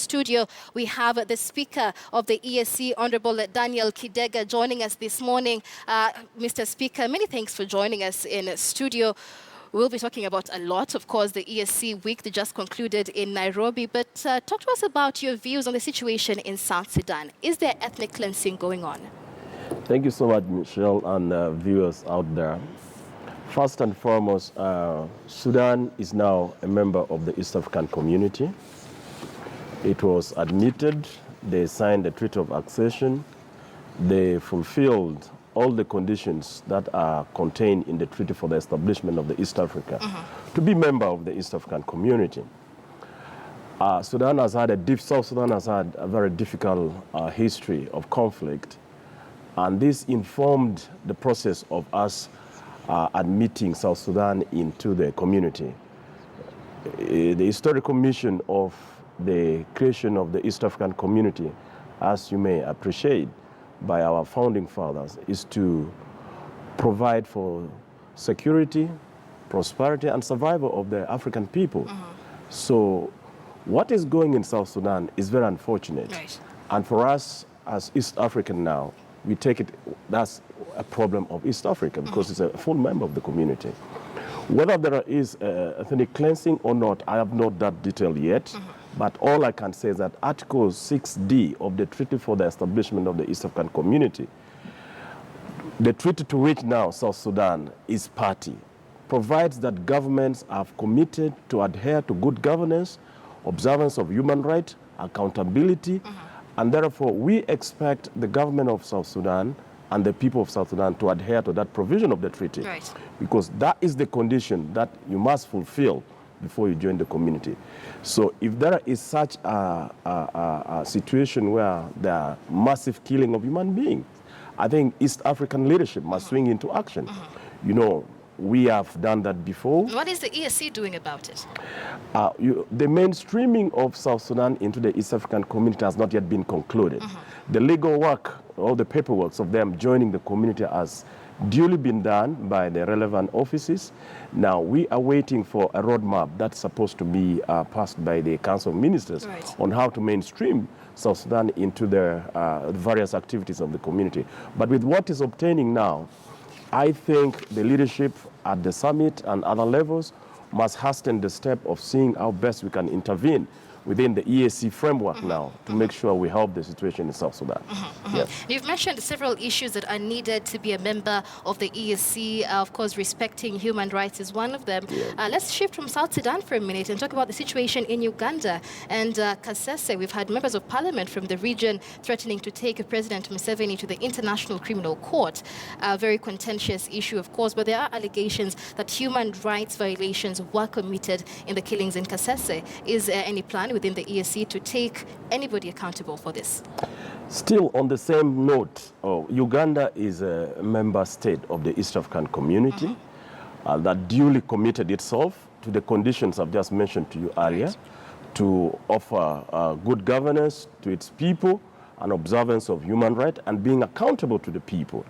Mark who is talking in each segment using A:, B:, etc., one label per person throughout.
A: studio, we have the Speaker of the EAC, Honorable Daniel Kidega, joining us this morning. Mr. Speaker, many thanks for joining us in studio. We'll be talking about a lot, of course, the EAC week that just concluded in Nairobi. But talk to us about your views on the situation in South Sudan. Is there ethnic cleansing going on?
B: Thank you so much, Michelle, and viewers out there. First and foremost, Sudan is now a member of the East African Community. It was admitted, they signed the Treaty of Accession, they fulfilled all the conditions that are contained in the Treaty for the Establishment of the East Africa to be member of the East African Community. South Sudan has had a very difficult history of conflict, and this informed the process of us admitting South Sudan into the community. The historical mission of the creation of the East African Community, as you may appreciate, by our founding fathers, is to provide for security, prosperity, and survival of the African people. So what is going in South Sudan is very unfortunate.
A: Right.
B: And for us as East African now, we take it, that's a problem of East Africa because it's a full member of the community. Whether there is ethnic cleansing or not, I have not that detail yet. But all I can say is that Article 6D of the Treaty for the Establishment of the East African Community, the treaty to which now South Sudan is party, provides that governments have committed to adhere to good governance, observance of human rights, accountability, and therefore we expect the government of South Sudan and the people of South Sudan to adhere to that provision of the treaty.
A: Right.
B: Because that is the condition that you must fulfill before you join the community. So if there is such a situation where there are massive killing of human beings, I think East African leadership must swing into action. You know, we have done that before.
A: What is the EAC doing about it?
B: The mainstreaming of South Sudan into the East African community has not yet been concluded. The legal work, all the paperwork of them joining the community has duly been done by the relevant offices. Now we are waiting for a roadmap that's supposed to be passed by the Council of Ministers on how to mainstream South Sudan into the various activities of the community. But with what is obtaining now, I think the leadership at the summit and other levels must hasten the step of seeing how best we can intervene within the EAC framework now to make sure we help the situation in South Sudan. Yes.
A: You've mentioned several issues that are needed to be a member of the EAC. Of course, respecting human rights is one of them. Let's shift from South Sudan for a minute and talk about the situation in Uganda and Kasese. We've had members of parliament from the region threatening to take President Museveni to the International Criminal Court. A very contentious issue, of course, but there are allegations that human rights violations were committed in the killings in Kasese. Is there any plan within the EAC to take anybody accountable for this?
B: Still on the same note, Uganda is a member state of the East African Community that duly committed itself to the conditions I've just mentioned to you earlier, to offer good governance to its people, an observance of human rights, and being accountable to the people.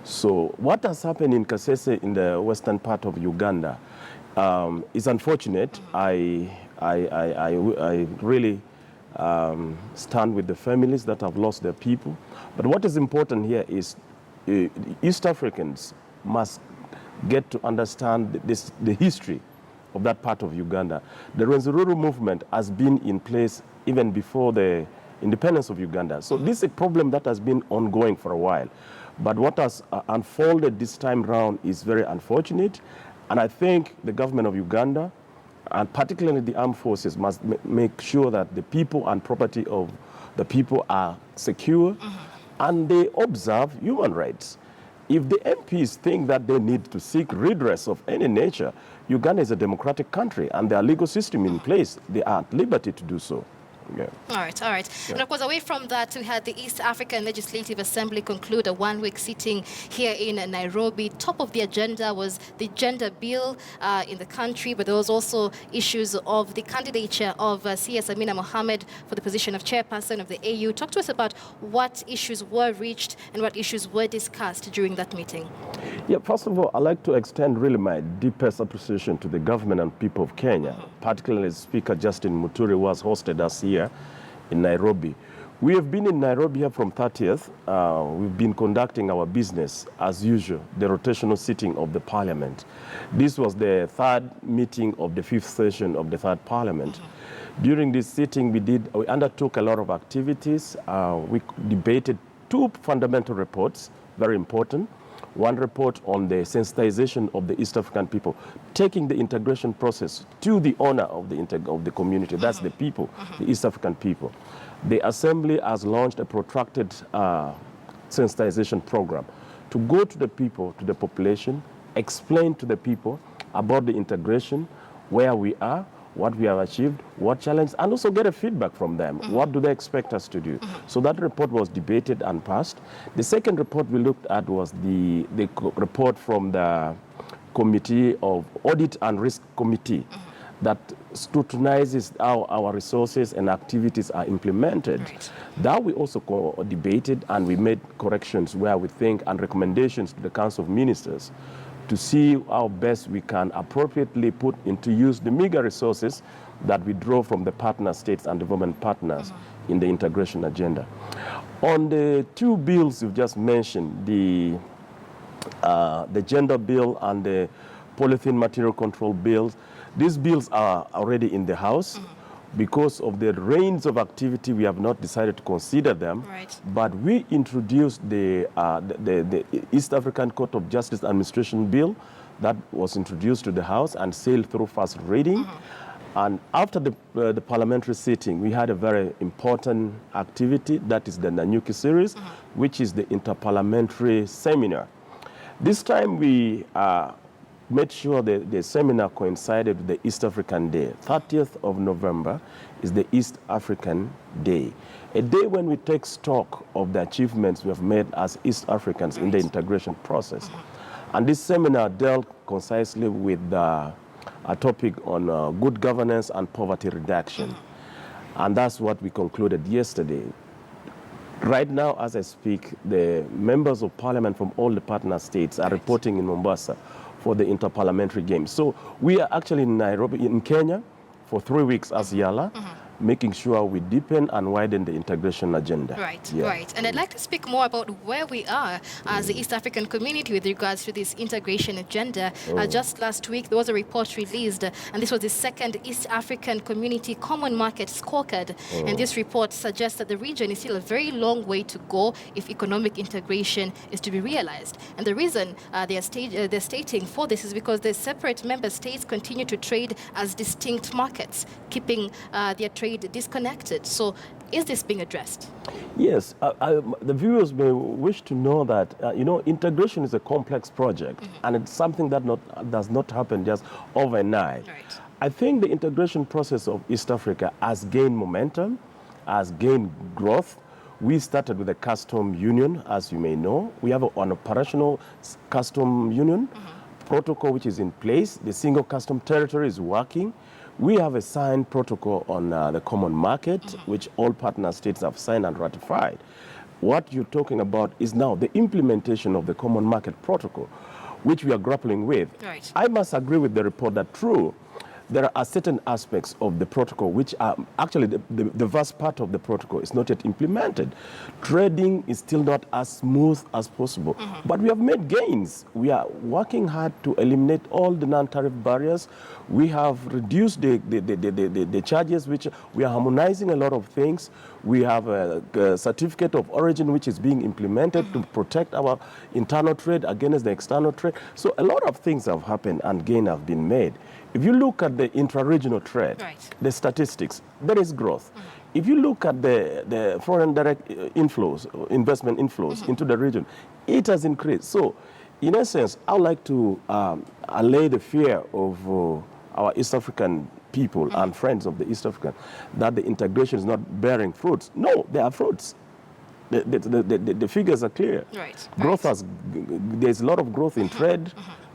B: So what has happened in Kasese in the western part of Uganda is unfortunate. I really stand with the families that have lost their people. But what is important here is East Africans must get to understand the history of that part of Uganda. The Rwenzururu movement has been in place even before the independence of Uganda. So this is a problem that has been ongoing for a while. But what has unfolded this time round is very unfortunate. And I think the government of Uganda, and particularly the armed forces, must make sure that the people and property of the people are secure and they observe human rights. If the MPs think that they need to seek redress of any nature, Uganda is a democratic country and there are legal system in place. They are at liberty to do so. Yeah.
A: All right. Yeah. And of course, away from that, we had the East African Legislative Assembly conclude a one-week sitting here in Nairobi. Top of the agenda was the gender bill in the country, but there was also issues of the candidature of CS Amina Mohammed for the position of chairperson of the AU. Talk to us about what issues were reached and what issues were discussed during that meeting.
B: Yeah, first of all, I'd like to extend really my deepest appreciation to the government and people of Kenya, particularly Speaker Justin Muturi, who has hosted us here in Nairobi. We have been in Nairobi here from 30th. We've been conducting our business as usual, the rotational sitting of the parliament. This was the third meeting of the fifth session of the third parliament. During this sitting, we undertook a lot of activities. We debated two fundamental reports, very important. One report on the sensitization of the East African people, taking the integration process to the honor of the community. That's the people, the East African people. The Assembly has launched a protracted sensitization program to go to the people, to the population, explain to the people about the integration, where we are, what we have achieved, what challenge, and also get a feedback from them. What do they expect us to do? So that report was debated and passed. The second report we looked at was the report from the Committee of Audit and Risk Committee that scrutinizes how our resources and activities are implemented.
A: Right.
B: That we also debated, and we made corrections where we think, and recommendations to the Council of Ministers to see how best we can appropriately put into use the meager resources that we draw from the partner states and development partners in the integration agenda. On the two bills you've just mentioned, the gender bill and the polythene material control bills, these bills are already in the House. Because of the range of activity, we have not decided to consider them.
A: Right.
B: But we introduced the East African Court of Justice Administration Bill that was introduced to the House and sailed through first reading. And after the parliamentary sitting, we had a very important activity, that is the Nanyuki series, which is the interparliamentary seminar. This time we made sure that the seminar coincided with the East African Day. 30th of November is the East African Day, a day when we take stock of the achievements we have made as East Africans in the integration process. And this seminar dealt concisely with a topic on good governance and poverty reduction. And that's what we concluded yesterday. Right now, as I speak, the members of parliament from all the partner states are reporting in Mombasa for the interparliamentary games. So we are actually in Nairobi, in Kenya, for 3 weeks as Yala, making sure we deepen and widen the integration agenda.
A: Right, right. And I'd like to speak more about where we are as the East African community with regards to this integration agenda. Just last week, there was a report released, and this was the second East African Community Common Market Scorecard. And this report suggests that the region is still a very long way to go if economic integration is to be realized. And the reason they're stating for this is because the separate member states continue to trade as distinct markets, keeping their trade disconnected. So is this being addressed?
B: Yes, the viewers may wish to know that, integration is a complex project, and it's something that does not happen just overnight.
A: Right.
B: I think the integration process of East Africa has gained momentum, has gained growth. We started with a custom union, as you may know. We have an operational custom union protocol which is in place. The single custom territory is working. We have a signed protocol on the common market, which all partner states have signed and ratified. What you're talking about is now the implementation of the common market protocol, which we are grappling with.
A: Right.
B: I must agree with the report that true, there are certain aspects of the protocol which are actually the vast part of the protocol is not yet implemented. Trading is still not as smooth as possible, but we have made gains. We are working hard to eliminate all the non-tariff barriers. We have reduced the charges, which we are harmonizing a lot of things. We have a certificate of origin which is being implemented to protect our internal trade against the external trade. So a lot of things have happened and gain have been made. If you look at the intra-regional trade, the statistics, there is growth. If you look at the foreign direct inflows, investment inflows into the region, it has increased. So, in essence, I would like to allay the fear of our East African people and friends of the East African that the integration is not bearing fruits. No, there are fruits. The figures are clear.
A: Right.
B: Growth there's a lot of growth in trade.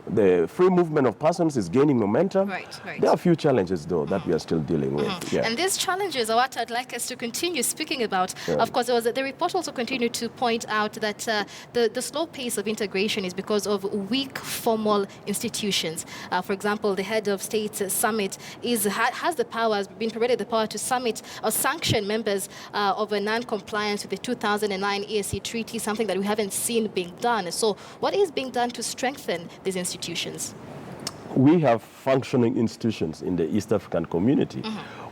B: The free movement of persons is gaining momentum.
A: Right, right.
B: There are a few challenges, though, that we are still dealing with. Yeah.
A: And these challenges are what I'd like us to continue speaking about. Of course, the report also continued to point out that the slow pace of integration is because of weak formal institutions. For example, the head of state summit has the power, has been provided the power to summit or sanction members of a non-compliance with the 2009 ESC treaty, something that we haven't seen being done. So what is being done to strengthen these institutions?
B: We have functioning institutions in the East African community.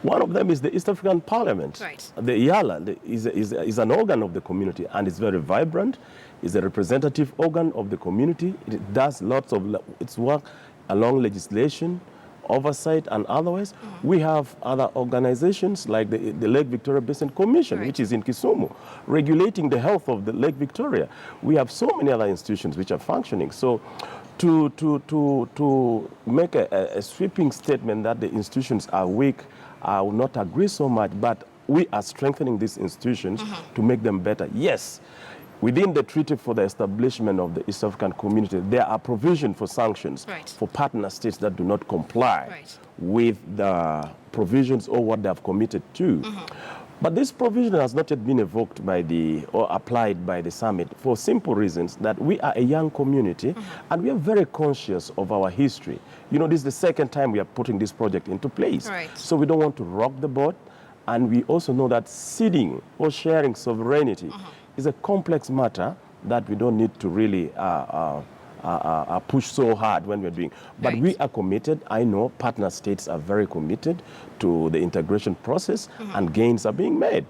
B: One of them is the East African Parliament.
A: Right.
B: The IALA is an organ of the community, and it's very vibrant. It's a representative organ of the community. It does lots of its work along legislation, oversight, and otherwise. We have other organizations like the Lake Victoria Basin Commission, which is in Kisumu, regulating the health of the Lake Victoria. We have so many other institutions which are functioning. So to make a sweeping statement that the institutions are weak, I will not agree so much, but we are strengthening these institutions to make them better. Yes, within the treaty for the establishment of the East African community, there are provisions for sanctions for partner states that do not comply with the provisions or what they have committed to. But this provision has not yet been evoked by or applied by the summit for simple reasons that we are a young community and we are very conscious of our history. You know, this is the second time we are putting this project into place. So we don't want to rock the boat. And we also know that ceding or sharing sovereignty is a complex matter that we don't need to really push so hard when we're doing. But we are committed. I know partner states are very committed to the integration process and gains are being made.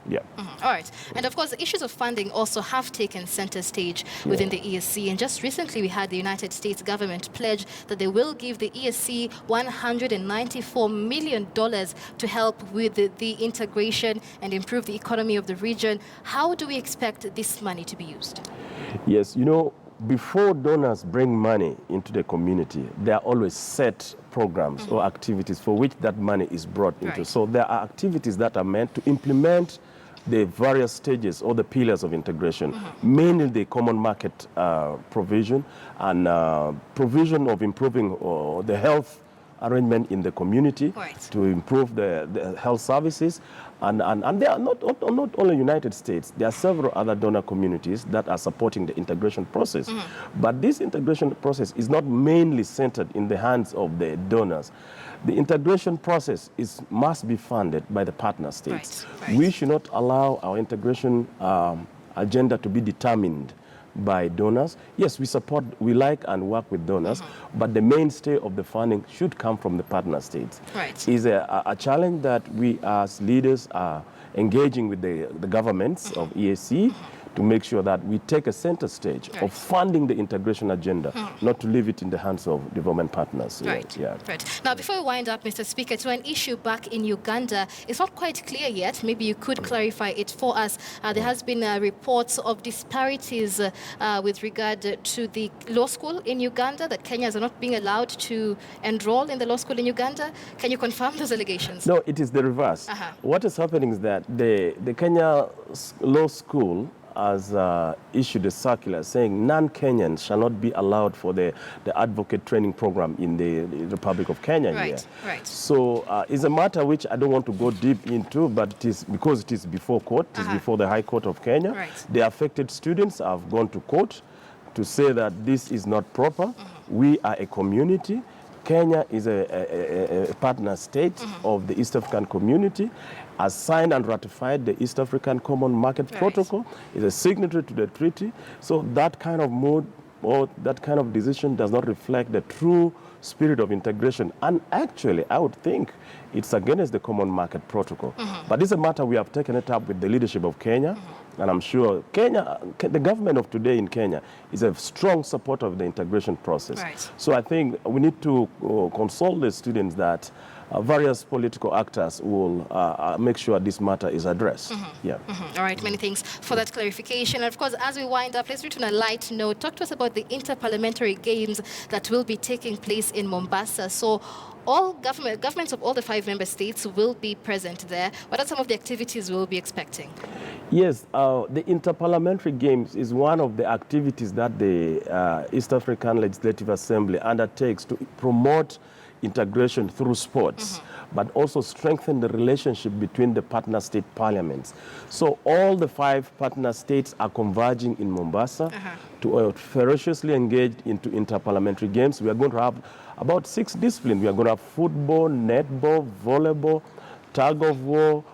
B: Yeah.
A: All right. And of course, the issues of funding also have taken center stage within the ESC. And just recently, we had the United States government pledge that they will give the ESC $194 million to help with the integration and improve the economy of the region. How do we expect this money to be used?
B: Yes, you know, before donors bring money into the community, there are always set programs or activities for which that money is brought into. So there are activities that are meant to implement the various stages or the pillars of integration, mainly the common market provision and provision of improving the health arrangement in the community to improve the health services. And they are not only United States, there are several other donor communities that are supporting the integration process. But this integration process is not mainly centered in the hands of the donors. The integration process must be funded by the partner states. We should not allow our integration agenda to be determined by donors. Yes, we like and work with donors, but the mainstay of the funding should come from the partner states. It's a challenge that we as leaders are engaging with the governments of EAC to make sure that we take a center stage of funding the integration agenda, not to leave it in the hands of development partners.
A: Now, before we wind up, Mr. Speaker, to an issue back in Uganda, it's not quite clear yet. Maybe you could clarify it for us. There has been reports of disparities with regard to the law school in Uganda, that Kenyans are not being allowed to enroll in the law school in Uganda. Can you confirm those allegations?
B: No, it is the reverse. What is happening is that the Kenya Law School has issued a circular saying non-Kenyans shall not be allowed for the advocate training program in the Republic of Kenya here. So it's a matter which I don't want to go deep into, but it is because it is before court, it is before the High Court of Kenya. The affected students have gone to court to say that this is not proper. We are a community. Kenya is a partner state of the East African community, has signed and ratified the East African Common Market Protocol, is a signatory to the treaty. So that kind of mode or that kind of decision does not reflect the true spirit of integration. And actually, I would think it's against the Common Market Protocol. But this is a matter we have taken it up with the leadership of Kenya. And I'm sure the government of today in Kenya is a strong supporter of the integration process. So I think we need to consult the students that various political actors will make sure this matter is addressed.
A: All right, many thanks for that clarification. And of course, as we wind up, let's return on a light note. Talk to us about the interparliamentary games that will be taking place in Mombasa. So all governments of all the 5 member states will be present there. What are some of the activities we'll be expecting?
B: Yes, the Interparliamentary Games is one of the activities that the East African Legislative Assembly undertakes to promote integration through sports, but also strengthen the relationship between the partner state parliaments. So all the 5 partner states are converging in Mombasa to ferociously engage into interparliamentary games. We are going to have about 6 disciplines. We are going to have football, netball, volleyball, tug of war,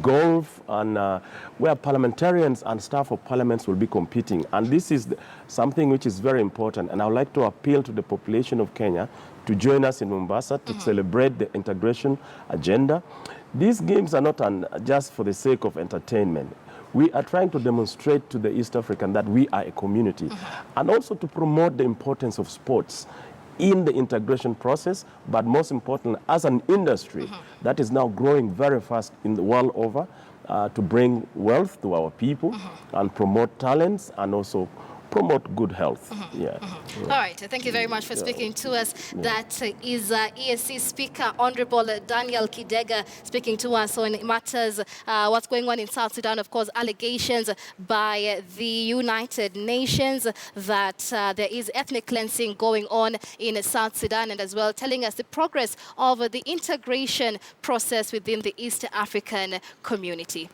B: golf, and where parliamentarians and staff of parliaments will be competing. And this is something which is very important. And I would like to appeal to the population of Kenya to join us in Mombasa to celebrate the integration agenda. These games are not just for the sake of entertainment. We are trying to demonstrate to the East African that we are a community, and also to promote the importance of sports in the integration process, but most importantly, as an industry that is now growing very fast in the world over, to bring wealth to our people and promote talents and also promote good health.
A: All right, thank you very much for speaking to us. That is ESC Speaker Honorable Daniel Kidega speaking to us on matters, what's going on in South Sudan. Of course, allegations by the United Nations that there is ethnic cleansing going on in South Sudan, and as well telling us the progress of the integration process within the East African community.